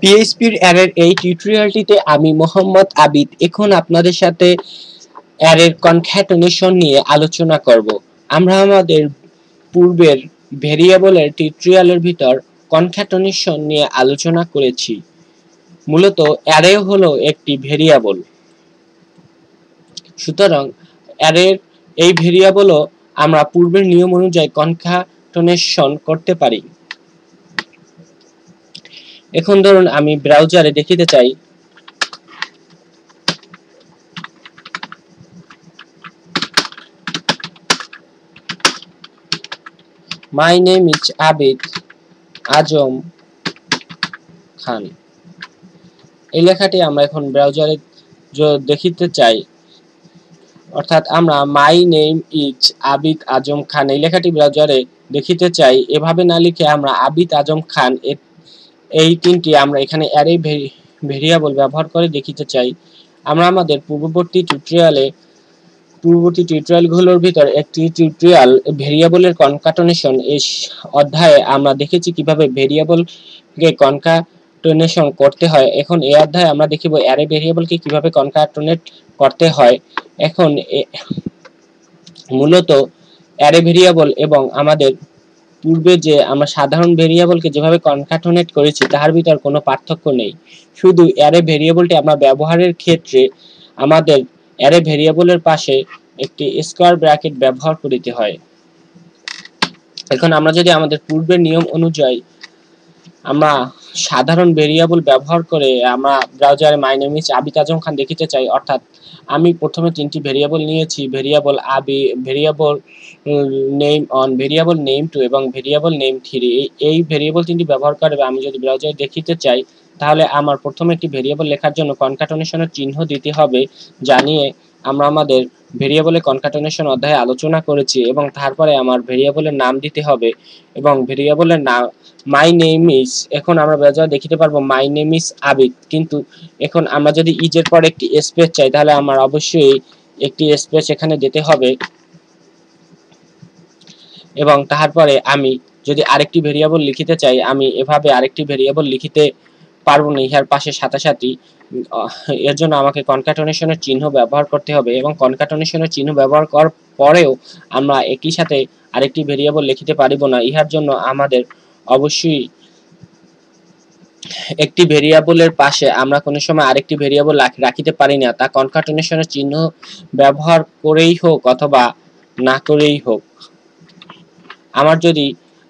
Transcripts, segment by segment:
পিএইচপির অ্যারের এই টিউটোরিয়ালটিতে আমি মোহাম্মদ আবিদ এখন আপনাদের সাথে অ্যারের কনক্যাটেনেশন নিয়ে আলোচনা করব। আমরা আমাদের পূর্বের ভেরিয়েবলের টিউটোরিয়ালের ভিতর কনক্যাটেনেশন নিয়ে আলোচনা করেছি। মূলত অ্যারে হলো একটি ভেরিয়েবল, সুতরাং অ্যারের এই ভেরিয়েবলও আমরা পূর্বের নিয়ম অনুযায়ী কনক্যাটেনেশন করতে পারি। এখন ধরুন আমি ব্রাউজারে দেখিতে চাই My name is Abid Ajam Khan। এই লেখাটি আমরা এখন ব্রাউজারে দেখিতে চাই, অর্থাৎ আমরা মাই নেম ইজ আবিদ আজম খান এই লেখাটি ব্রাউজারে দেখিতে চাই। এভাবে না লিখে আমরা আবিদ আজম খান এই তিনটি আমরা এখানে অ্যারে ভেরিয়েবল ব্যবহার করে দেখিতে চাই। আমরা আমাদের পূর্ববর্তী টিউটোরিয়ালগুলোর ভিতর একটি টিউটোরিয়াল ভেরিয়েবলের কনক্যাটেনেশন এই অধ্যায়ে আমরা দেখেছি কিভাবে ভেরিয়েবলকে কনক্যাটেনেশন করতে হয়। এখন এই অধ্যায়ে আমরা দেখিব অ্যারে ভেরিয়েবলকে কিভাবে কনক্যাটেনেট করতে হয়। এখন মূলত অ্যারে ভেরিয়েবল এবং আমাদের পূর্বে যে আমরা সাধারণ ভেরিয়েবলকে যেভাবে কনক্যাটেনেট করেছি তার ভিতর কোনো পার্থক্য নেই। শুধু অ্যারে ভেরিয়েবলটি আমরা ব্যবহারের ক্ষেত্রে আমাদের অ্যারে ভেরিয়েবলের পাশে একটি স্কয়ার ব্র্যাকেট ব্যবহার করিতে হয়। এখন আমরা যদি আমাদের পূর্বের নিয়ম অনুযায়ী আমরা সাধারণ ভেরিয়েবল ব্যবহার করে আমরা ব্রাউজারে my name is Abid Azam Khan দেখিতে চাই, অর্থাৎ আমি প্রথমে তিনটি ভেরিয়েবল নিয়েছি, variable variable name one, variable name two এবং ভেরিয়েবল নেম থ্রি। এই ভেরিয়েবল তিনটি ব্যবহার করে আমি যদি ব্রাউজারে দেখিতে চাই তাহলে আমার প্রথমে একটি ভেরিয়েবল লেখার জন্য কনক্যাটেনেশনের চিহ্ন দিতে হবে, জানিয়ে আমরা আমাদের ভেরিয়েবলের কনক্যাটেনেশন অধ্যায়ে আলোচনা করেছি। এবং তারপরে আমার ভেরিয়েবলের নাম দিতে হবে এবং ভেরিয়েবলের নাম মাই নেম ইজ, এখন আমরা ব্রাউজারে দেখিতে পারবো মাই নেম ইজ আবিদ, কিন্তু এখন আমরা যদি ইজ এর পর একটি স্পেস চাই তাহলে আমার অবশ্যই একটি স্পেস এখানে দিতে হবে। এবং তারপরে আমি যদি আরেকটি ভেরিয়েবল লিখিতে চাই আমি এভাবে আরেকটি ভেরিয়েবল লিখিতে পারবো না ইহার পাশে সাথে এর জন্য আমাকে কনক্যাটেনেশনের চিহ্ন ব্যবহার করতে হবে। এবং কনক্যাটেনেশনের চিহ্ন ব্যবহার করার পরেও আমরা একই সাথে আরেকটি ভেরিয়েবল লিখিতে পারিব না। ইহার জন্য আমাদের অবশ্যই একটি ভেরিয়েবলের পাশে আমরা কোনো সময় আরেকটি ভেরিয়েবল রাখিতে পারি না, তা কনক্যাটেনেশনের চিহ্ন ব্যবহার করেই হোক অথবা না করেই হোক।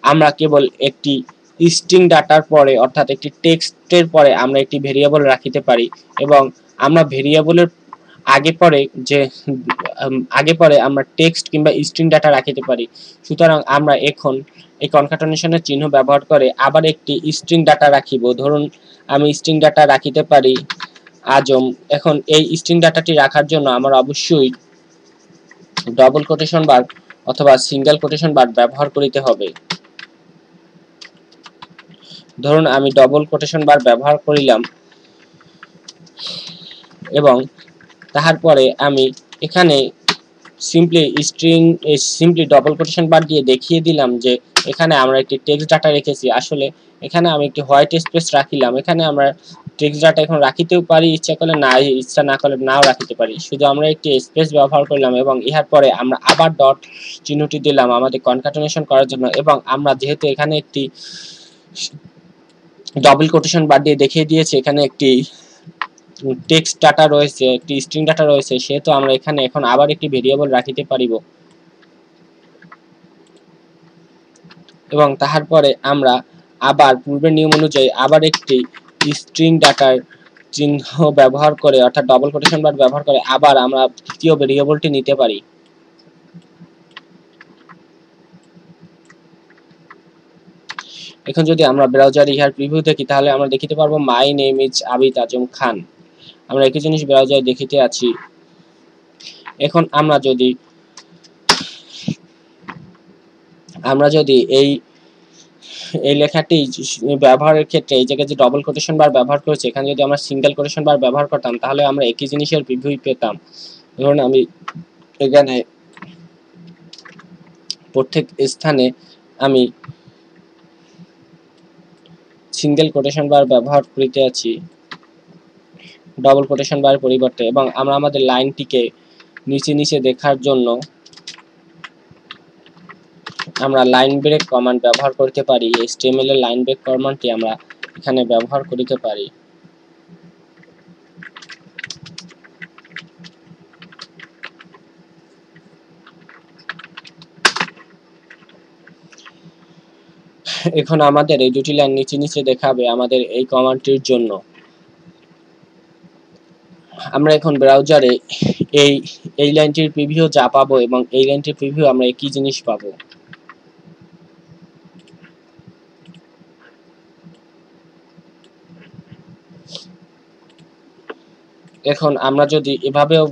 আমরা কেবল একটি স্ট্রিং ডাটার পরে অর্থাৎ একটি টেক্সটের পরে আমরা একটি ভেরিয়েবল রাখিতে পারি এবং আমরা ভেরিয়েবলের আগে পরে আমরা টেক্সট কিংবা স্ট্রিং ডাটা রাখিতে পারি। সুতরাং আমরা এখন এই কনক্যাটেনেশনের চিহ্ন ব্যবহার করে আবার একটি স্ট্রিং ডাটা রাখিব। ধরুন আমি স্ট্রিং ডাটা রাখিতে পারি আজম। এখন এই স্ট্রিং ডাটাটি রাখার জন্য আমার অবশ্যই ডবল কোটেশন বার অথবা সিঙ্গেল কোটেশন বার ব্যবহার করিতে হবে। ধরুন আমি ডবল কোটেশন বার ব্যবহার করিলাম এবং তারপরে আমি এখানে সিম্পলি ডবল কোটেশন বার দিয়ে দেখিয়ে দিলাম যে এখানে আমরা একটি টেক্সট ডাটা রেখেছি। আসলে এখানে আমি একটি হোয়াইট স্পেস রাখিলাম। এখানে আমরা টেক্সট ডাটা এখন রাখিতেও পারি, ইচ্ছা করলে না, ইচ্ছা না করলে নাও রাখিতে পারি। শুধু আমরা একটি স্পেস ব্যবহার করলাম এবং ইহার পরে আমরা আবার ডট চিহ্নটি দিলাম আমাদের কনক্যাটেনেশন করার জন্য। এবং আমরা যেহেতু এখানে একটি ডবল কোটেশন বার দিয়ে দেখিয়ে দিয়েছি এখানে একটি টেক্সট ডাটা রয়েছে, একটি স্ট্রিং ডাটা রয়েছে, সেহেতু আমরা এখানে এখন আবার একটি ভেরিয়েবল রাখিতে পারিব। এবং তারপরে আমরা আবার পূর্বের নিয়ম অনুযায়ী আবার একটি স্ট্রিং ডাটার চিহ্ন ব্যবহার করে অর্থাৎ ডবল কোটেশন বার ব্যবহার করে আবার আমরা তৃতীয় ভেরিয়েবলটি নিতে পারি। এখন যদি আমরা ব্রাউজারে ইহার প্রিভিউ দেখি তাহলে আমরা দেখিতে পারবো মাই নেম ইজ আবিদ আজম খান। আমরা একই জিনিস ব্রাউজারে দেখিতে আছি। এখন আমরা যদি এই লেখাটি ব্যবহারের ক্ষেত্রে এই জায়গায় যে ডবল কোটেশন বার ব্যবহার করেছে এখানে যদি আমরা সিঙ্গেল কোটেশন বার ব্যবহার করতাম তাহলে আমরা একই জিনিসের প্রিভিউ পেতাম। ধরুন আমি এখানে প্রত্যেক স্থানে আমি সিঙ্গেল কোটেশন বার ব্যবহার করিতে আছি ডবল কোটেশন বার পরিবর্তে, এবং আমরা আমাদের লাইনটিকে নিচে নিচে দেখার জন্য আমরা লাইন ব্রেক কমান্ড ব্যবহার করতে পারি। HTML এর লাইন ব্রেক কমান্ডটি আমরা এখানে ব্যবহার করতে পারি। এখন আমাদের এই দুটি লাইন নিচে নিচে দেখাবে আমাদের এই কমান্ডটির জন্য। আমরা এখন ব্রাউজারে এই লাইনটির প্রিভিউ যা পাবো এবং এই লাইনটির প্রিভিউ আমরা একই জিনিস পাবো। এখন আমরা যদি এভাবেও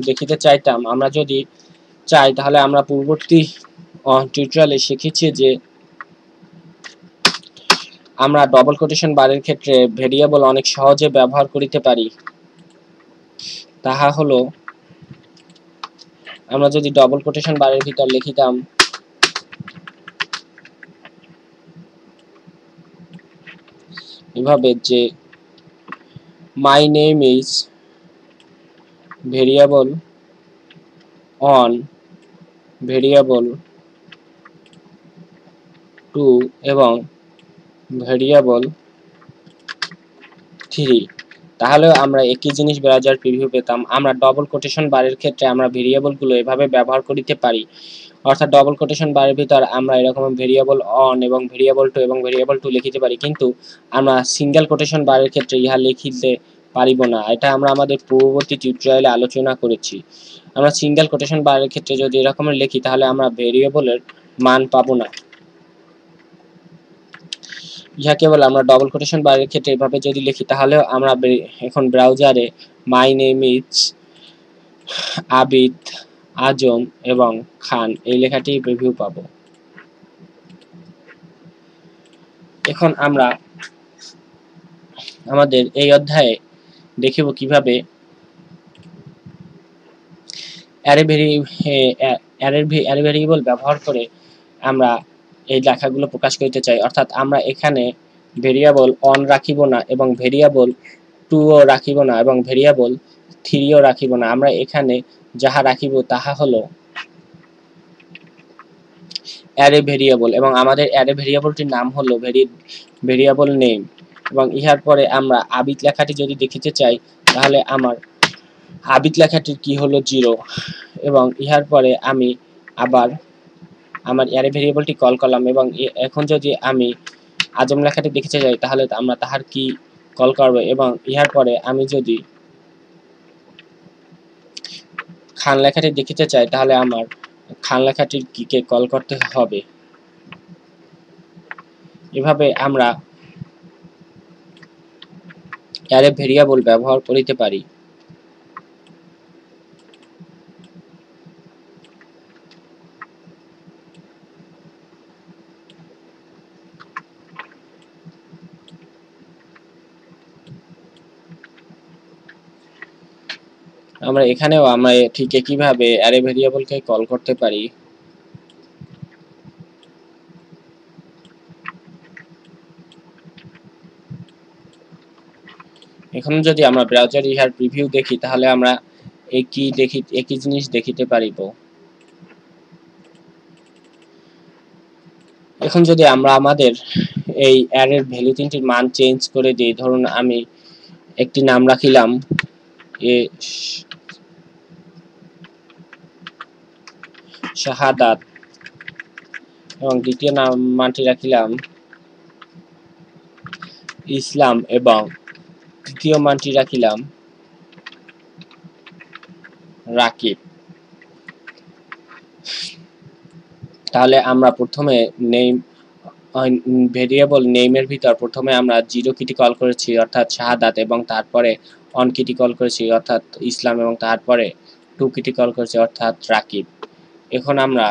দেখিতে চাইতাম, আমরা যদি চাই তাহলে আমরা পূর্ববর্তী টিউটোরিয়ালে শিখেছি যে আমরা ডবল কোটেশন বারের ক্ষেত্রে ভেরিয়েবল অনেক সহজে ব্যবহার করিতে পারি। তাহা হলো, আমরা যদি ডবল কোটেশন বারের ভিতর লিখিতাম এভাবে যে my name is variable one variable two এবং ভেরিয়েবল 3, তাহলে আমরা একই জিনিস ব্রাউজার প্রিভিউ পেতাম। আমরা ডবল কোটেশন বারের ক্ষেত্রে আমরা ভেরিয়েবলগুলো এভাবে ব্যবহার করিতে পারি, অর্থাৎ ডবল কোটেশন বারের ভিতর আমরা এরকম ভেরিয়েবল অন এবং ভেরিয়েবল 2 এবং ভেরিয়েবল 2 লিখিতে পারি, কিন্তু আমরা সিঙ্গেল কোটেশন বারের ক্ষেত্রে ইহা লিখিতে পারিব না। এটা আমরা আমাদের পূর্ববর্তী টিউটোরিয়ালে আলোচনা করেছি। আমরা সিঙ্গেল কোটেশন বারের ক্ষেত্রে যদি এরকম লিখি তাহলে আমরা ভেরিয়েবলের মান পাবো না। ইহা কেবল আমরা ডবল কোটেশন বারের ক্ষেত্রে এভাবে যদি লিখি তাহলে আমরা এখন ব্রাউজারে মাই নেম ইজ আবিদ আজম এবং খান এই লেখাটি প্রিভিউ পাবো। এখন আমরা আমাদের এই অধ্যায়ে দেখিব কিভাবে অ্যারে ভেরিয়েবল ব্যবহার করে আমরা এই লেখাগুলো প্রকাশ করতে চাই, অর্থাৎ আমরা এখানে ভেরিয়েবল অন রাখিব না এবং ভেরিয়েবল 2 ও রাখিব না এবং ভেরিয়েবল 3 ও রাখিব না। আমরা এখানে যাহা রাখিব তাহা হলো অ্যারে ভেরিয়েবল, এবং আমাদের অ্যারে ভেরিয়েবলটির নাম হলো ভেরিয়েবল নেম, এবং ইহার পরে আমরা আবিদ লেখাটি যদি দেখিতে চাই তাহলে আমার আবিদ লেখাটির কি হলো 0, এবং ইহার পরে আমি আবার আমার অ্যারে ভেরিয়েবলটি কল করলাম, এবং এখন যদি আমি আজম লেখাটি দেখিতে চাই তাহলে আমরা তাহার কি কল করব, এবং ইহার পরে আমি যদি খান লেখাটি দেখিতে চাই তাহলে আমার খান লেখাটির কিকে কল করতে হবে। এভাবে আমরা অ্যারে ভেরিয়েবল ব্যবহার করিতে পারি। আমরা এখানেও আমরা ঠিক একইভাবে অ্যারে ভেরিয়েবলকে কল করতে পারি। এখন যদি আমরা ব্রাউজার ইহার প্রিভিউ দেখি তাহলে আমরা একই জিনিস দেখিতে পারিব। এখন যদি আমরা আমাদের এই অ্যারের ভ্যালু তিনটির মান চেঞ্জ করে দিই, ধরুন আমি একটি নাম রাখিলাম এ শাহাদাত এবং দ্বিতীয় মানটি রাখিলাম ইসলাম এবং তৃতীয় মানটি রাখিলাম রাকিব, তাহলে আমরা প্রথমে নেম ভেরিয়েবল নেমের ভিতর প্রথমে আমরা 0 কিটি কল করেছি অর্থাৎ শাহাদাত, এবং তারপরে অন কিটি কল করেছি অর্থাৎ ইসলাম, এবং তারপরে 2 কিটি কল করেছি অর্থাৎ রাকিব। এখন আমরা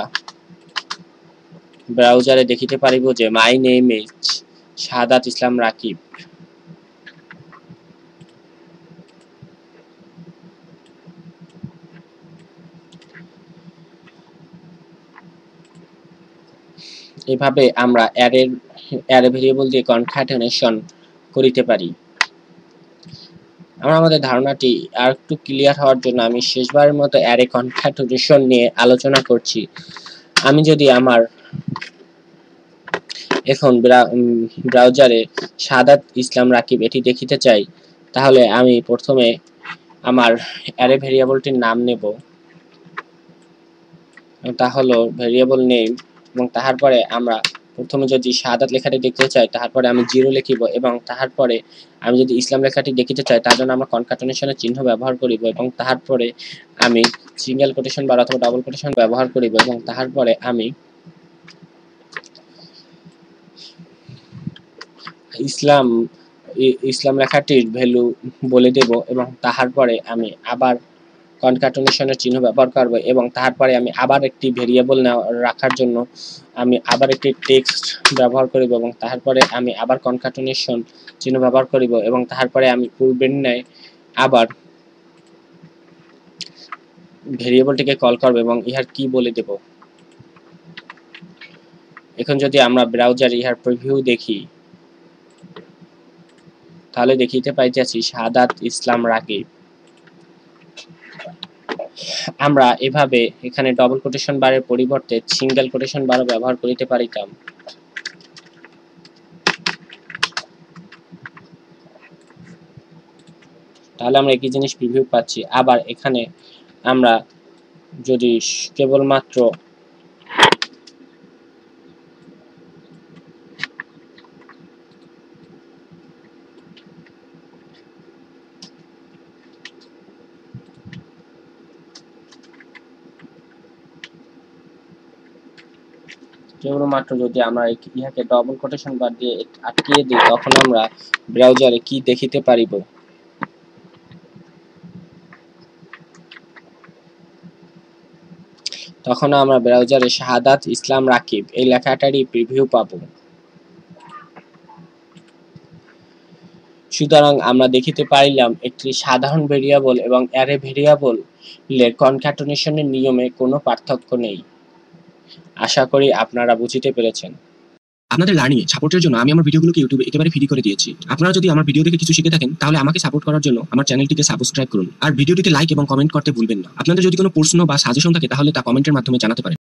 ব্রাউজারে দেখিতে পারিব যে মাই নেম ইজ শাহাদাত ইসলাম রাকিব। এভাবে আমরা অ্যারের অ্যারে ভেরিয়েবল দিয়ে কনক্যাটেনেশন করিতে পারি। আমরা আমাদের ধারণাটি আর একটু ক্লিয়ার হওয়ার জন্য আমি শেষবারের মতো অ্যারে কনক্যাটেনেশন নিয়ে আলোচনা করছি। আমি যদি আমার এখন ব্রাউজারে সাদাত ইসলাম রাকিব এটি দেখিতে চাই, তাহলে আমি প্রথমে আমার অ্যারে ভেরিয়েবলটির নাম নেব, তা হলো ভেরিয়েবল নেম, এবং তারপরে আমরা প্রথমে যদি সাদাত লেখাটি দেখতে চাই তারপরে আমি 0 লিখিব, এবং তারপরে আমি যদি ইসলাম লেখাটি দেখিতে চাই তার জন্য আমরা কনক্যাটেনেশনের চিহ্ন ব্যবহার করিব, এবং তারপরে আমি সিঙ্গেল কোটেশন বার অথবা ডাবল কোটেশন ব্যবহার করিব, এবং তারপরে আমি ইসলাম লেখাটির ভ্যালু বলে দেব, এবং তারপরে আমি আবার কনক্যাটেনেশনের চিহ্ন ব্যবহার করব, এবং তারপরে আমি আবার একটি ভেরিয়েবল রাখার জন্য আমি আবার একটি টেক্সট ব্যবহার করিব, এবং তারপরে আমি আবার কনক্যাটেনেশন চিহ্ন ব্যবহার করিব, এবং তারপরে আমি পূর্বের ন্যায় আবার ভেরিয়েবলটিকে কল করব এবং ইহার কি বলে দেব। এখন যদি আমরা ব্রাউজারে ইহার প্রিভিউ দেখি তাহলে দেখিতে পাইতেছি সাদাত ইসলাম রাকিব। আমরা এভাবে এখানে ডবল কোটেশন বারের পরিবর্তে সিঙ্গেল কোটেশন বারও ব্যবহার করিতে পারিতাম। তাহলে আমরা একই জিনিস প্রিভিউ পাচ্ছি। আবার এখানে আমরা যদি কেবলমাত্র যদি আমরা ইহাকে ডবল কোটেশন বার দিয়ে আটকিয়ে দিই, তখন আমরা ব্রাউজারে কি দেখিতে পারিব। তখন আমরা ব্রাউজারে শাহাদাত ইসলাম রাকিব এই লেখাটারই প্রিভিউ পাবো। সুতরাং আমরা দেখিতে পাইলাম একটি সাধারণ ভেরিয়েবল এবং অ্যারে ভেরিয়েবল এর কনক্যাটেনেশনের নিয়মে কোনো পার্থক্য নেই। আশা করি আপনারা বুঝতে পেরেছেন। আপনাদের লার্নিং সাপোর্টের জন্য আমি আমার ভিডিওগুলোকে ইউটিউবে একেবারে ফ্রি করে দিয়েছি। আপনারা যদি আমার ভিডিও দেখে কিছু শিখে থাকেন তাহলে আমাকে সাপোর্ট করার জন্য আমার চ্যানেলটিকে সাবস্ক্রাইব করুন, আর ভিডিওটিতে লাইক এবং কমেন্ট করতে ভুলবেন না। আপনাদের যদি কোনো প্রশ্ন বা সাজেশন থাকে তাহলে তা কমেন্টের মাধ্যমে জানাতে পারেন।